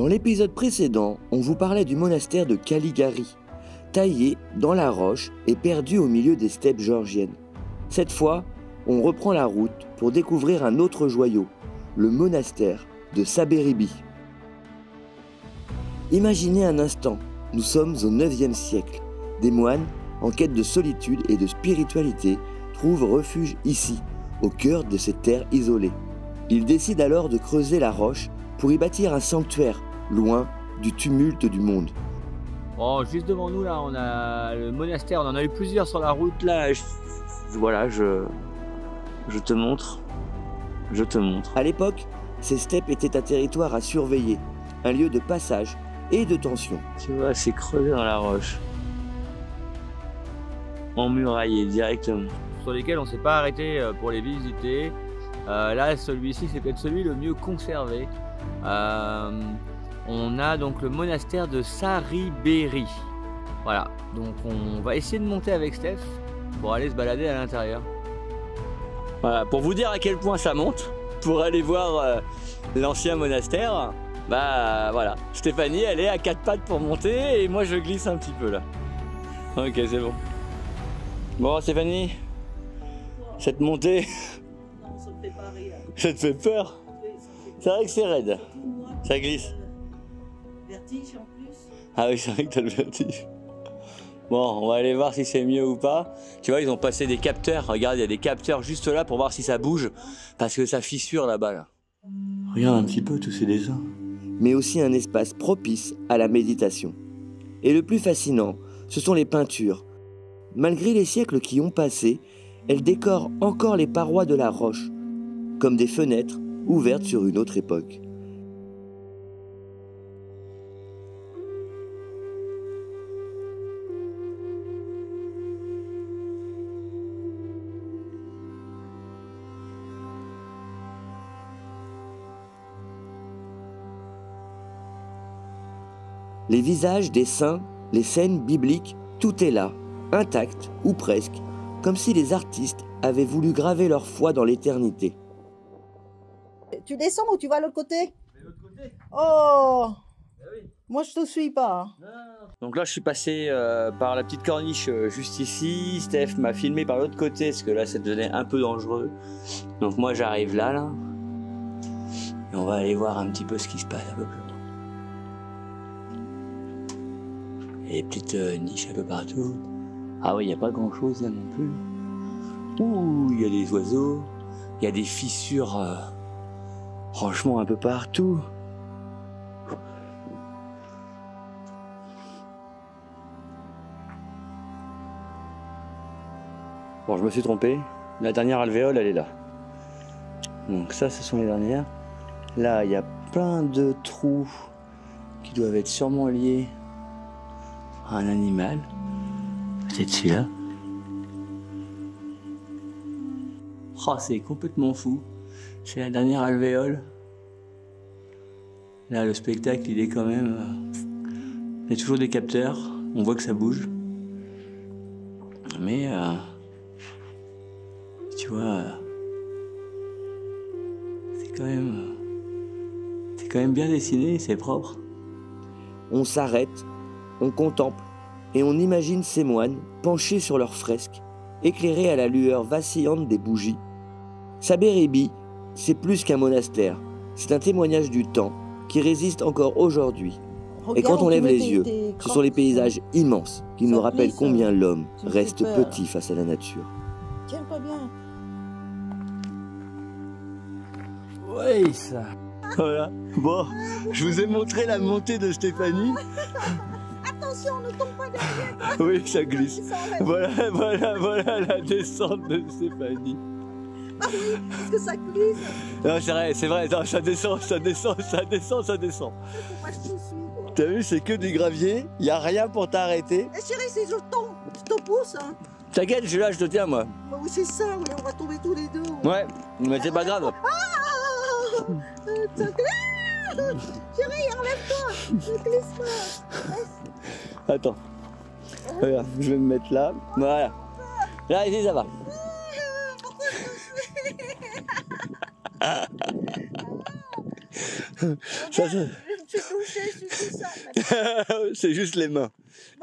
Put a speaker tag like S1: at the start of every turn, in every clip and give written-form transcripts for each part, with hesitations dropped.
S1: Dans l'épisode précédent, on vous parlait du monastère de Caligari, taillé dans la roche et perdu au milieu des steppes géorgiennes. Cette fois, on reprend la route pour découvrir un autre joyau, le monastère de Saberibi. Imaginez un instant, nous sommes au 9e siècle. Des moines, en quête de solitude et de spiritualité, trouvent refuge ici, au cœur de ces terres isolées. Ils décident alors de creuser la roche pour y bâtir un sanctuaire, loin du tumulte du monde.
S2: Bon, juste devant nous, là, on a le monastère. On en a eu plusieurs sur la route. Là, voilà, je te montre. Je te montre.
S1: À l'époque, ces steppes étaient un territoire à surveiller, un lieu de passage et de tension.
S2: Tu vois, c'est creusé dans la roche. Emmuraillé directement. Sur lesquels on ne s'est pas arrêté pour les visiter. Là, celui-ci, c'est peut-être celui le mieux conservé. On a donc le monastère de Saribéry. Voilà, donc on va essayer de monter avec Steph pour aller se balader à l'intérieur. Voilà, pour vous dire à quel point ça monte, pour aller voir l'ancien monastère, bah voilà, Stéphanie elle est à 4 pattes pour monter et moi je glisse un petit peu là. Ok, c'est bon. Bon Stéphanie, cette montée,
S3: Non, ça me fait pas rire.
S2: ça te fait peur? C'est vrai que c'est raide, ça glisse.
S3: Vertige en plus.
S2: Ah oui, c'est vrai que t'as le vertige. Bon, on va aller voir si c'est mieux ou pas. Tu vois, ils ont passé des capteurs. Regarde, il y a des capteurs juste là pour voir si ça bouge. Parce que ça fissure là-bas. Là. Regarde un petit peu tous ces dessins.
S1: Mais aussi un espace propice à la méditation. Et le plus fascinant, ce sont les peintures. Malgré les siècles qui ont passé, elles décorent encore les parois de la roche, comme des fenêtres ouvertes sur une autre époque. Les visages des saints, les scènes bibliques, tout est là, intact ou presque, comme si les artistes avaient voulu graver leur foi dans l'éternité.
S3: Tu descends ou tu vas à l'autre côté?
S2: De l'autre côté?
S3: Oh,
S2: Oui.
S3: moi je te suis pas.
S2: Donc là, je suis passé par la petite corniche juste ici. Steph m'a filmé par l'autre côté parce que là, ça devenait un peu dangereux. Donc moi, j'arrive là. Et on va aller voir un petit peu ce qui se passe un peu plus loin. Et des petites niches un peu partout. Ah oui, il n'y a pas grand chose là non plus. Ouh, il y a des oiseaux. Il y a des fissures, franchement, un peu partout. Bon, je me suis trompé. La dernière alvéole, elle est là. Donc ça, ce sont les dernières. Là, il y a plein de trous qui doivent être sûrement liés à un animal. Peut-être celui-là. Oh, c'est complètement fou. C'est la dernière alvéole. Là, le spectacle, il est quand même... Il y a toujours des capteurs. On voit que ça bouge. Mais... tu vois... C'est quand même bien dessiné, c'est propre.
S1: On s'arrête, on contemple et on imagine ces moines penchés sur leurs fresques, éclairés à la lueur vacillante des bougies. Saberibi, c'est plus qu'un monastère, c'est un témoignage du temps qui résiste encore aujourd'hui. Et quand on lève les yeux, ce sont les paysages immenses qui nous rappellent combien l'homme reste petit face à la nature.
S3: Tiens pas bien.
S2: Oui, ça. Voilà. Bon, je vous ai montré la montée de Stéphanie.
S3: Attention, ne tombe pas derrière.
S2: Oui, ça glisse. Voilà la descente de Stéphanie.
S3: Ah oui, parce que ça glisse.
S2: Non, c'est vrai, non, ça descend.
S3: Faut pas que je te suis, quoi.
S2: T'as vu, c'est que du gravier, y a rien pour t'arrêter.
S3: Eh chérie, si je tombe, je te pousse. Hein.
S2: T'inquiète, je suis là, je te tiens, moi.
S3: Bah oui, c'est ça, oui, on va tomber tous les deux.
S2: Ouais, mais c'est pas grave.
S3: Chérie, enlève-toi. Ne glisse pas.
S2: Attends. Regarde, je vais me mettre là. Voilà. Là, ici, ça va.
S3: Pourquoi je me suis...
S2: Ça,
S3: Je me suis touchée. C'est juste les mains.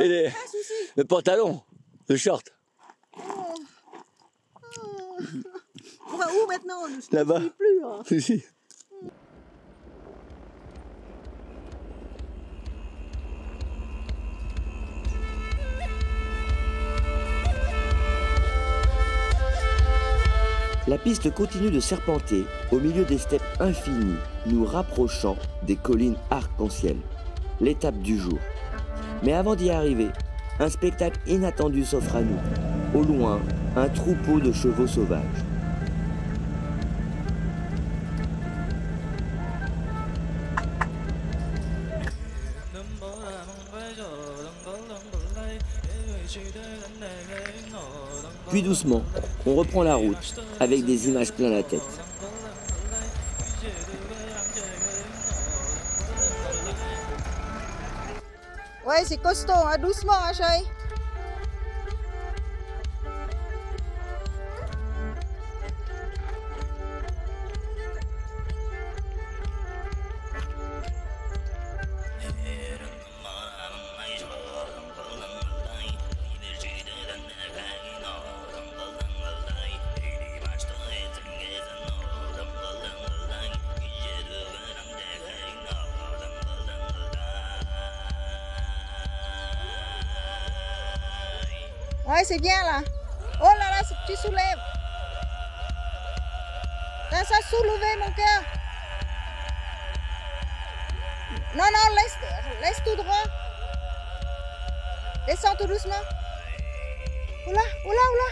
S3: Et le pantalon, le short.
S4: On va où maintenant?
S3: Là-bas.
S4: Plus. Hein.
S3: Si.
S1: La piste continue de serpenter au milieu des steppes infinies, nous rapprochant des collines arc-en-ciel, l'étape du jour. Mais avant d'y arriver, un spectacle inattendu s'offre à nous. Au loin, un troupeau de chevaux sauvages. Puis doucement, on reprend la route avec des images plein la tête.
S4: Ouais, c'est costaud, hein? Doucement, hein, chérie. Ouais, c'est bien là. Oh là là, tu soulèves. T'as ça soulevé, mon cœur. Non, non, laisse tout droit. Descends tout doucement. Oula, oula, oula.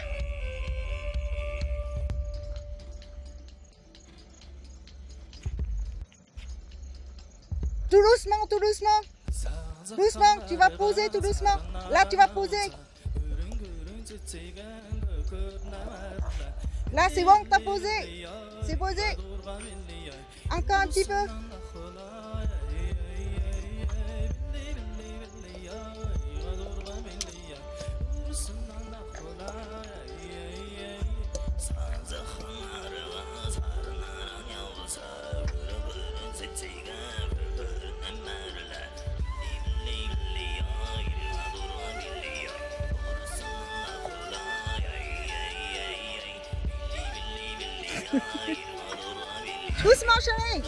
S4: Tout doucement, tout doucement. Doucement, tu vas poser tout doucement. Là, tu vas poser. Là, c'est bon, t'as posé. C'est posé. Encore un petit peu. Doucement, chérie.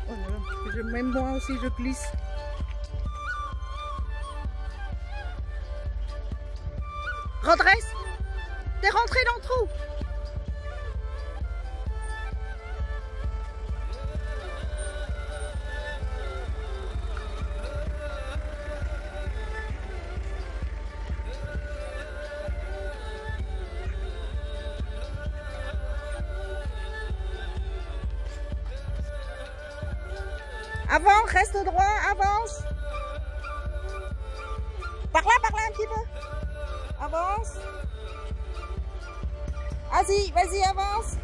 S4: Oh là là, même moi aussi je glisse. Redresse. T'es rentré dans le trou. Avance, reste droit, avance. Par là un petit peu. Avance. Vas-y, vas-y, avance.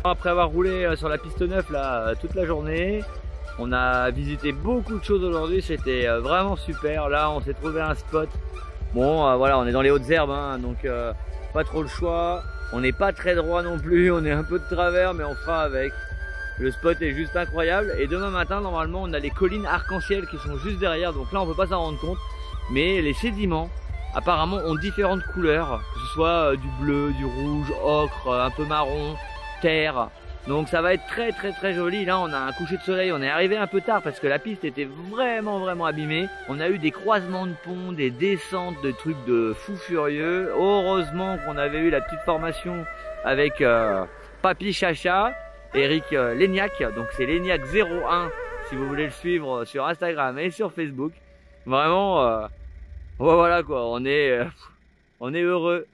S2: Après avoir roulé sur la piste 9 là, toute la journée, on a visité beaucoup de choses aujourd'hui, c'était vraiment super. Là, on s'est trouvé un spot. Bon, voilà, on est dans les hautes herbes, hein, donc pas trop le choix. On n'est pas très droit non plus, on est un peu de travers, mais on fera avec. Le spot est juste incroyable. Et demain matin, normalement, on a les collines arc-en-ciel qui sont juste derrière. Donc là, on peut pas s'en rendre compte. Mais les sédiments, apparemment, ont différentes couleurs. Que ce soit du bleu, du rouge, ocre, un peu marron, terre. Donc ça va être très très très joli. Là, on a un coucher de soleil. On est arrivé un peu tard parce que la piste était vraiment abîmée. On a eu des croisements de ponts, des descentes, des trucs de fou furieux. Heureusement qu'on avait eu la petite formation avec Papy Chacha, Eric Léniac. Donc c'est Léniac01 si vous voulez le suivre sur Instagram et sur Facebook. Vraiment, voilà quoi. On est heureux.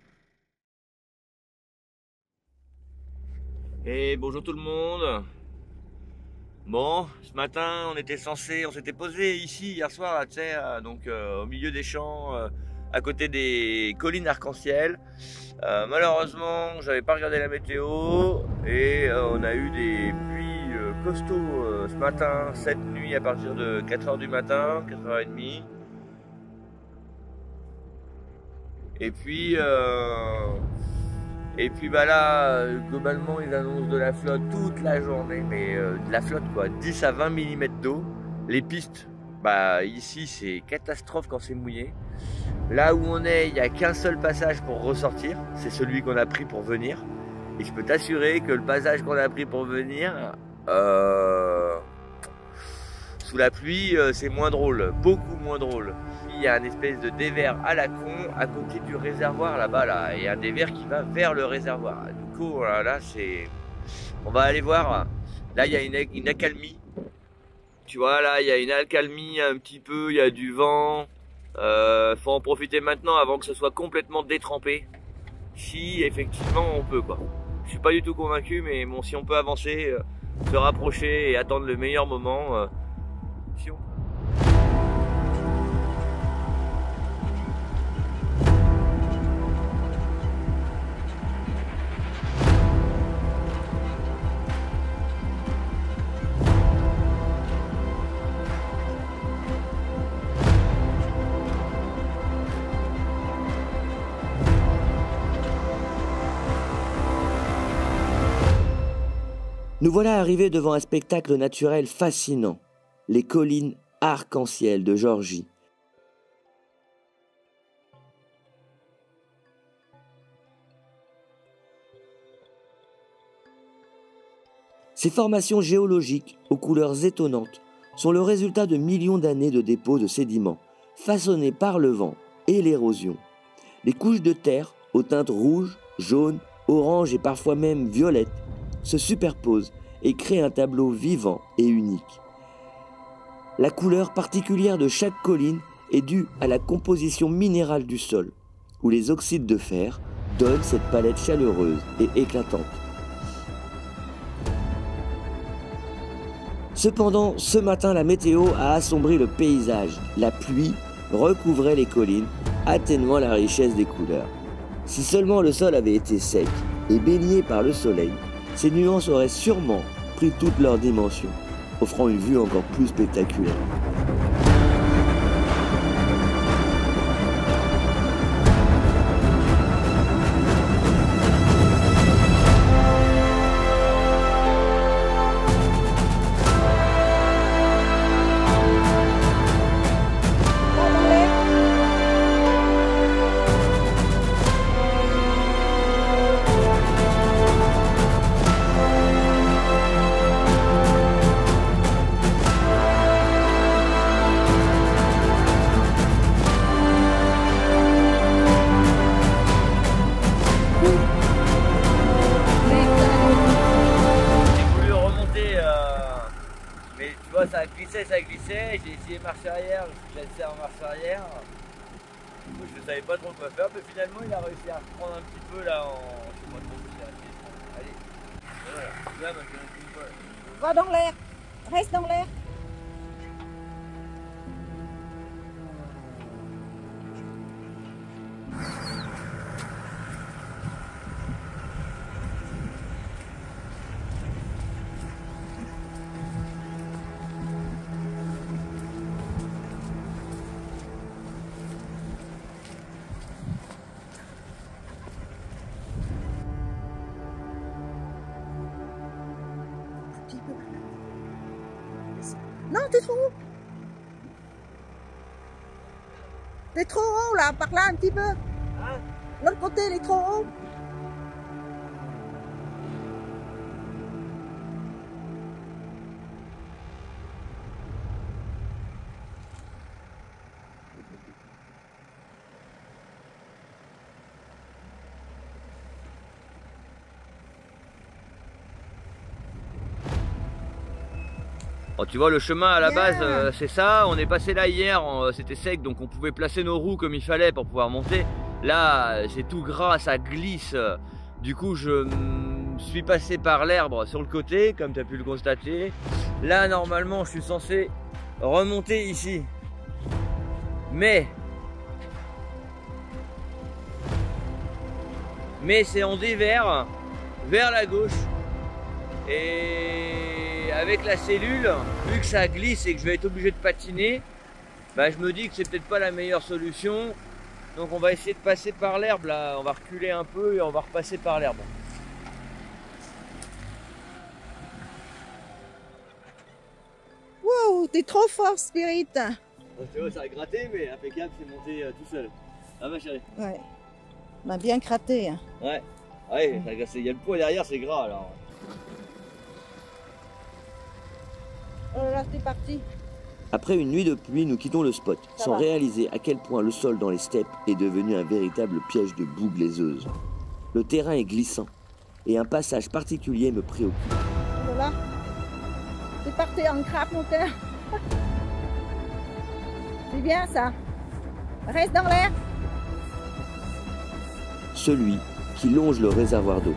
S2: Et bonjour tout le monde. Bon, ce matin on s'était posé ici hier soir, là, tu sais, donc au milieu des champs, à côté des collines arc-en-ciel. Malheureusement, j'avais pas regardé la météo et on a eu des pluies costauds ce matin, cette nuit à partir de 4h du matin, 4h30. Et puis bah là, globalement, ils annoncent de la flotte toute la journée, mais de la flotte quoi, 10 à 20 mm d'eau. Les pistes, bah ici c'est catastrophe quand c'est mouillé. Là où on est, il n'y a qu'un seul passage pour ressortir, c'est celui qu'on a pris pour venir. Et je peux t'assurer que le passage qu'on a pris pour venir, sous la pluie, c'est moins drôle, beaucoup moins drôle. Il y a une espèce de dévers à la con à côté du réservoir là-bas, là. Il y a un dévers qui va vers le réservoir. Du coup, là, c'est... On va aller voir. Là, il y a une accalmie. Tu vois, là, il y a une accalmie un petit peu, il y a du vent. Faut en profiter maintenant avant que ce soit complètement détrempé. Si, effectivement, on peut, quoi. Je suis pas du tout convaincu, mais bon, si on peut avancer, se rapprocher et attendre le meilleur moment, si on...
S1: Nous voilà arrivés devant un spectacle naturel fascinant, les collines arc-en-ciel de Géorgie. Ces formations géologiques aux couleurs étonnantes sont le résultat de millions d'années de dépôts de sédiments, façonnés par le vent et l'érosion. Les couches de terre, aux teintes rouges, jaunes, oranges et parfois même violettes, se superposent et créent un tableau vivant et unique. La couleur particulière de chaque colline est due à la composition minérale du sol, où les oxydes de fer donnent cette palette chaleureuse et éclatante. Cependant, ce matin, la météo a assombri le paysage. La pluie recouvrait les collines, atténuant la richesse des couleurs. Si seulement le sol avait été sec et baigné par le soleil, ces nuances auraient sûrement pris toute leur dimension, offrant une vue encore plus spectaculaire.
S2: Ça glissait, j'ai essayé marche arrière, j'ai laissé en marche arrière. Moi, je ne savais pas trop quoi faire, mais finalement il a réussi à reprendre un petit peu là en... Je sais pas trop où c'est. Allez, voilà, là maintenant,
S4: Va dans l'air, reste dans l'air. Non, t'es trop haut. T'es trop haut là, par là un petit peu.
S2: Hein?
S4: L'autre côté, il est trop haut.
S2: Oh, tu vois, le chemin à la base, c'est ça. On est passé là hier, c'était sec, donc on pouvait placer nos roues comme il fallait pour pouvoir monter. Là, c'est tout gras, ça glisse. Du coup, je suis passé par l'herbe sur le côté, comme tu as pu le constater. Là, normalement, je suis censé remonter ici. Mais c'est en dévers, vers la gauche. Et avec la cellule, vu que ça glisse et que je vais être obligé de patiner, bah je me dis que c'est peut-être pas la meilleure solution Donc on va essayer de passer par l'herbe là, on va reculer un peu et on va repasser par l'herbe.
S4: Wow, t'es trop fort, Spirit.
S2: Tu vois, ça a gratté, mais impeccable, c'est monté tout seul. Ah ma chérie.
S4: Ouais, on a bien gratté. Hein.
S2: Ouais, ouais, il y a le poids derrière, c'est gras alors.
S4: Oh là, t'es parti.
S1: Après une nuit de pluie, nous quittons le spot, sans réaliser à quel point le sol dans les steppes est devenu un véritable piège de boue glaiseuse. Le terrain est glissant, et un passage particulier me préoccupe.
S4: Voilà. T'es parti en crabe, mon cœur. C'est bien ça. Reste dans l'air.
S1: Celui qui longe le réservoir d'eau.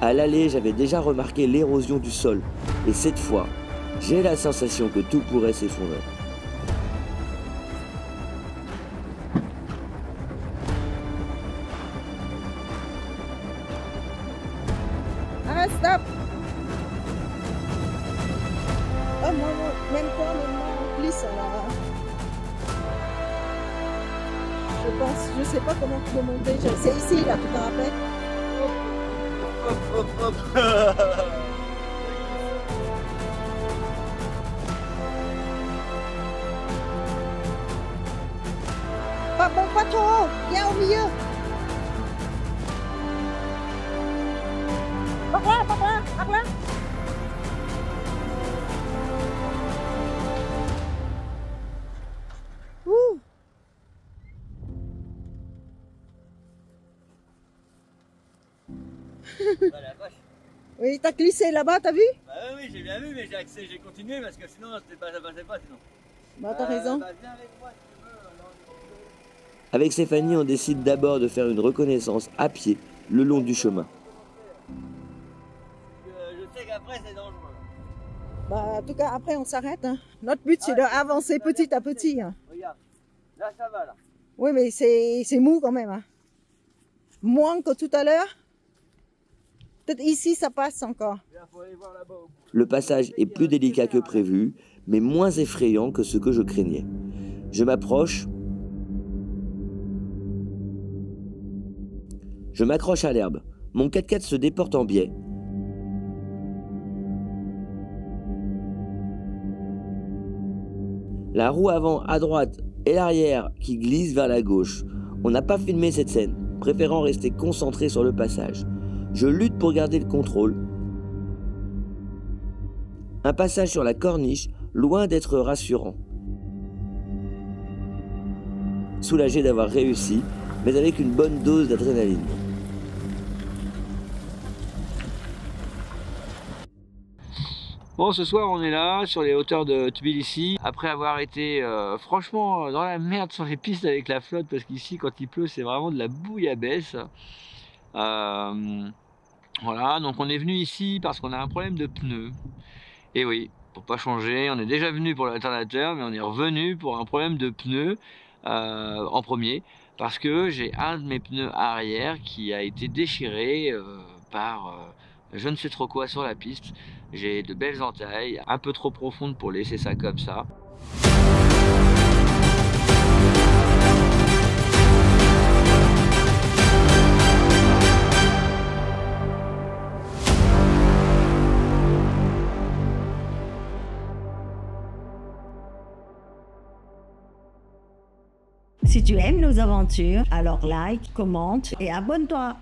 S1: À l'aller, j'avais déjà remarqué l'érosion du sol, et cette fois, j'ai la sensation que tout pourrait s'effondrer.
S4: Arrête, stop. Oh, moi, même moi, on glisse là. Je sais pas comment tu peux monter. C'est ici, là, tu te rappelles?
S2: Hop, hop, hop.
S4: Pas trop haut, viens au milieu. Par là, par là, par là. Ouh.
S2: Bah, la vache.
S4: Oui, t'as glissé là-bas, t'as vu?
S2: Bah oui, j'ai bien vu, mais j'ai continué parce que sinon ça passait pas sinon.
S4: Bah t'as raison.
S2: Bah, viens avec moi si tu veux.
S1: Avec Stéphanie, on décide d'abord de faire une reconnaissance à pied le long du chemin.
S2: Je sais qu'après c'est dangereux.
S4: Bah en tout cas, après on s'arrête. Hein. Notre but c'est d'avancer petit à petit. Hein.
S2: Regarde, là ça va là.
S4: Oui, mais c'est mou quand même. Hein. Moins que tout à l'heure. Peut-être ici ça passe encore.
S1: Le passage est plus délicat que prévu, mais moins effrayant que ce que je craignais. Je m'approche. Je m'accroche à l'herbe. Mon 4x4 se déporte en biais. La roue avant à droite et l'arrière qui glisse vers la gauche. On n'a pas filmé cette scène, préférant rester concentré sur le passage. Je lutte pour garder le contrôle. Un passage sur la corniche, loin d'être rassurant. Soulagé d'avoir réussi, mais avec une bonne dose d'adrénaline.
S2: Bon, ce soir on est là sur les hauteurs de Tbilissi après avoir été franchement dans la merde sur les pistes avec la flotte parce qu'ici quand il pleut c'est vraiment de la bouillabaisse. Voilà, donc on est venu ici parce qu'on a un problème de pneus. Et oui, pour pas changer, on est déjà venu pour l'alternateur mais on est revenu pour un problème de pneus en premier parce que j'ai un de mes pneus arrière qui a été déchiré par je ne sais trop quoi sur la piste. J'ai de belles entailles, un peu trop profondes pour laisser ça comme ça.
S5: Si tu aimes nos aventures, alors like, commente et abonne-toi.